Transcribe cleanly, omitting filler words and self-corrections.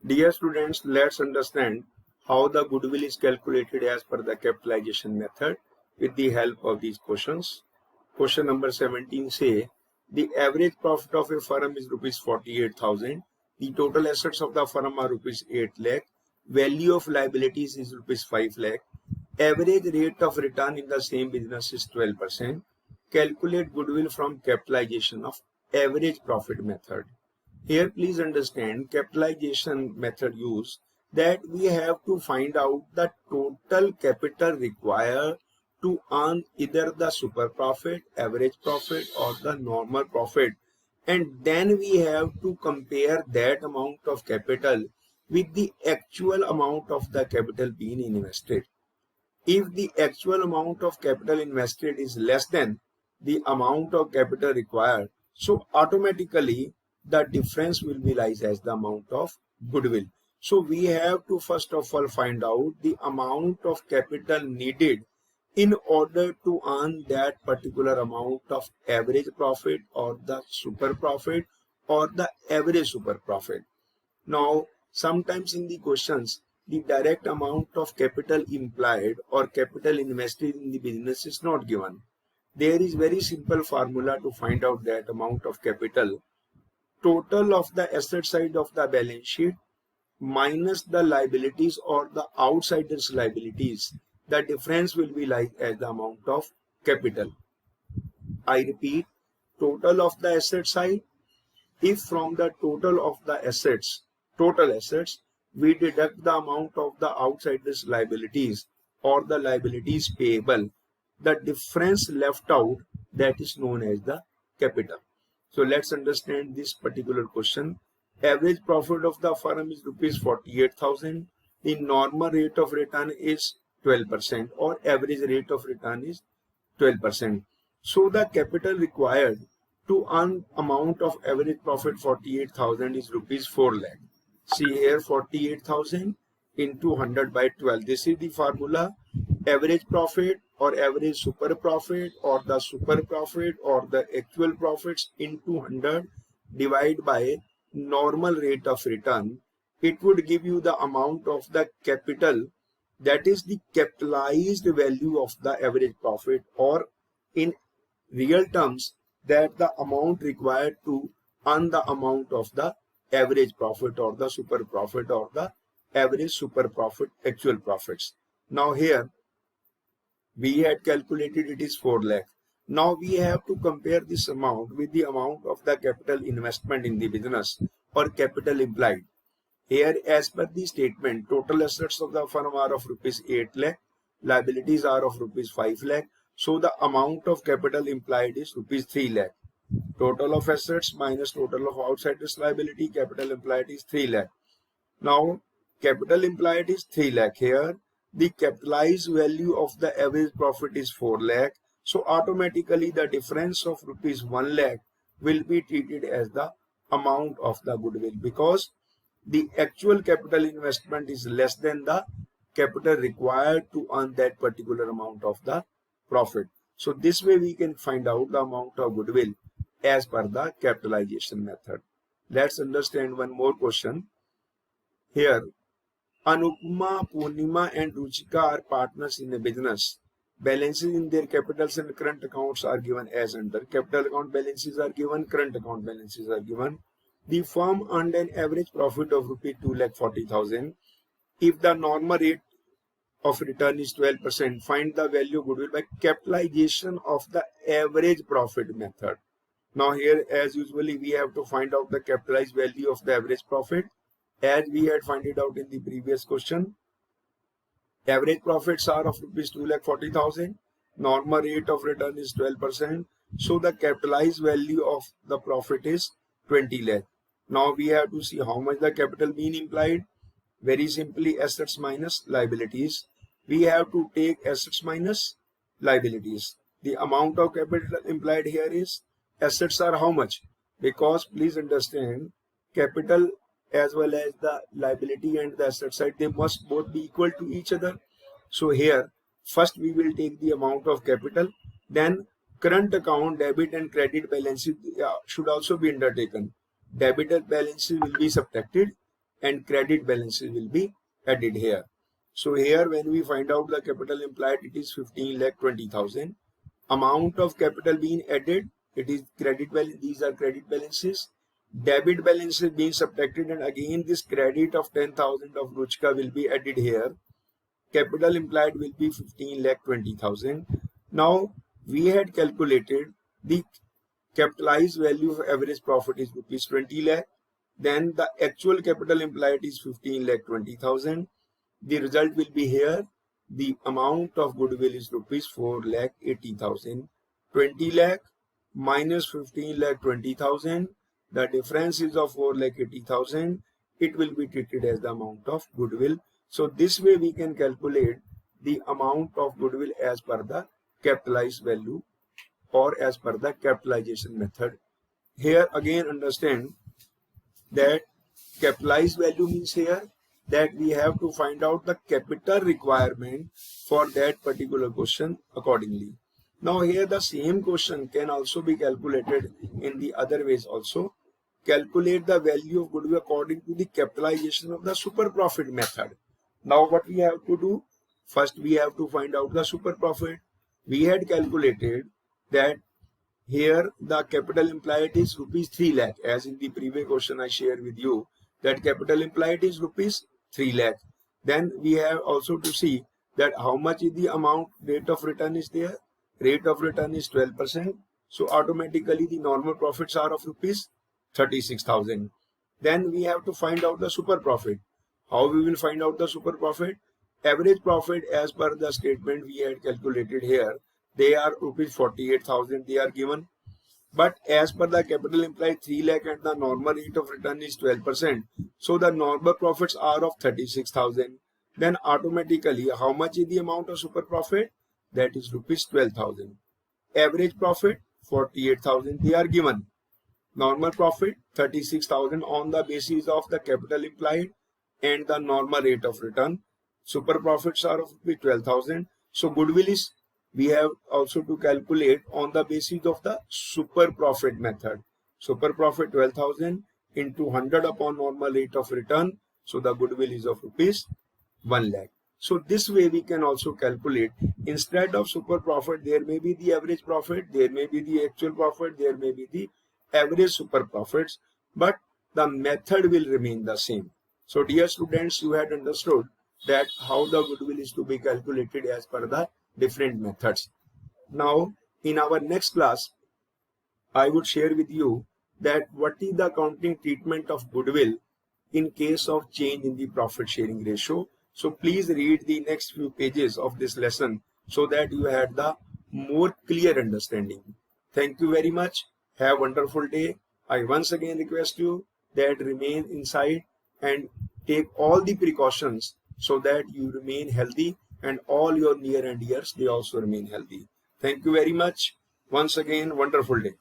Dear students, let's understand how the goodwill is calculated as per the capitalization method with the help of these questions. Question number 17 say the average profit of a firm is rupees 48,000. The total assets of the firm are rupees 8 lakh. Value of liabilities is rupees 5 lakh. Average rate of return in the same business is 12%. Calculate goodwill from capitalization of average profit method. Here please understand capitalization method use that we have to find out the total capital required to earn either the super profit, average profit or the normal profit, and then we have to compare that amount of capital with the actual amount of the capital being invested. If the actual amount of capital invested is less than the amount of capital required, so automatically the difference will be lies as the amount of goodwill. So we have to first of all find out the amount of capital needed in order to earn that particular amount of average profit or the super profit or the average super profit. Now, sometimes in the questions, the direct amount of capital implied or capital invested in the business is not given. There is very simple formula to find out that amount of capital. Total of the asset side of the balance sheet minus the liabilities or the outsiders liabilities. The difference will be like as the amount of capital. I repeat, total of the asset side. If from the total of the total assets, we deduct the amount of the outsiders liabilities or the liabilities payable, the difference left out, that is known as the capital. So let's understand this particular question. Average profit of the firm is rupees 48,000. The normal rate of return is 12% or average rate of return is 12%. So the capital required to earn amount of average profit 48,000 is rupees 4 lakh. See here 48,000 into 100 by 12. This is the formula. Average profit or average super profit or the super profit or the actual profits into 100 divided by normal rate of return. It would give you the amount of the capital, that is the capitalized value of the average profit, or in real terms that the amount required to earn the amount of the average profit or the super profit or the average super profit actual profits. Now here we had calculated it is 4 lakh. Now we have to compare this amount with the amount of the capital investment in the business or capital implied. Here as per the statement, total assets of the firm are of rupees 8 lakh, liabilities are of rupees 5 lakh. So the amount of capital implied is rupees 3 lakh. Total of assets minus total of outsiders liability, capital implied is 3 lakh. Now capital implied is 3 lakh. Here the capitalized value of the average profit is 4 lakh. So automatically the difference of rupees 1 lakh will be treated as the amount of the goodwill, because the actual capital investment is less than the capital required to earn that particular amount of the profit. So this way we can find out the amount of goodwill as per the capitalization method. Let's understand one more question. Here, Anupma, Purnima and Ruchika are partners in a business. Balances in their capitals and current accounts are given as under. Capital account balances are given, current account balances are given. The firm earned an average profit of rupees 2,40,000. If the normal rate of return is 12%, find the value of goodwill by capitalization of the average profit method. Now here as usually we have to find out the capitalized value of the average profit as we had found it out in the previous question. Average profits are of rupees 2,40,000. Normal rate of return is 12%. So the capitalized value of the profit is 20 lakh. Now we have to see how much the capital being implied. Very simply, assets minus liabilities. We have to take assets minus liabilities. The amount of capital implied here is assets are how much? Because please understand, capital as well as the liability and the asset side, they must both be equal to each other. So here first we will take the amount of capital, then current account debit and credit balances should also be undertaken. Debit balances will be subtracted and credit balances will be added here. So here when we find out the capital employed, it is 15,20,000. Amount of capital being added, it is credit balance. These are credit balances. Debit balance is being subtracted, and again this credit of 10,000 of Ruchka will be added here. Capital employed will be 15,20,000. Now we had calculated the capitalized value of average profit is rupees 20 lakh. Then the actual capital employed is 15,20,000. The result will be here. The amount of goodwill is rupees 4,80,000. 20 lakh minus 15,20,000. The difference is of 4,80,000. It will be treated as the amount of goodwill. So this way we can calculate the amount of goodwill as per the capitalized value or as per the capitalization method. Here again understand that capitalized value means here that we have to find out the capital requirement for that particular question accordingly. Now here the same question can also be calculated in the other ways also. Calculate the value of goodwill according to the capitalization of the super profit method. Now what we have to do? First we have to find out the super profit. We had calculated that here the capital employed is rupees 3 lakh, as in the previous question I shared with you that capital employed is rupees 3 lakh. Then we have also to see that how much is the amount, rate of return is there. Rate of return is 12%. So automatically the normal profits are of rupees 36,000. Then we have to find out the super profit. How we will find out the super profit? Average profit as per the statement we had calculated here, they are rupees 48,000 they are given. But as per the capital employed 3 lakh and the normal rate of return is 12%. So the normal profits are of 36,000. Then automatically how much is the amount of super profit? That is rupees 12,000. Average profit 48,000 they are given. Normal profit 36,000 on the basis of the capital employed and the normal rate of return. Super profits are of 12,000. So goodwill is, we have also to calculate on the basis of the super profit method. Super profit 12,000 into 100 upon normal rate of return. So the goodwill is of rupees 1 lakh. So this way we can also calculate, instead of super profit there may be the average profit, there may be the actual profit, there may be the average super profits, but the method will remain the same. So dear students, you had understood that how the goodwill is to be calculated as per the different methods. Now in our next class I would share with you that what is the accounting treatment of goodwill in case of change in the profit sharing ratio. So please read the next few pages of this lesson so that you had the more clear understanding. Thank you very much. Have a wonderful day. I once again request you that remain inside and take all the precautions so that you remain healthy and all your near and dears, they also remain healthy. Thank you very much. Once again, wonderful day.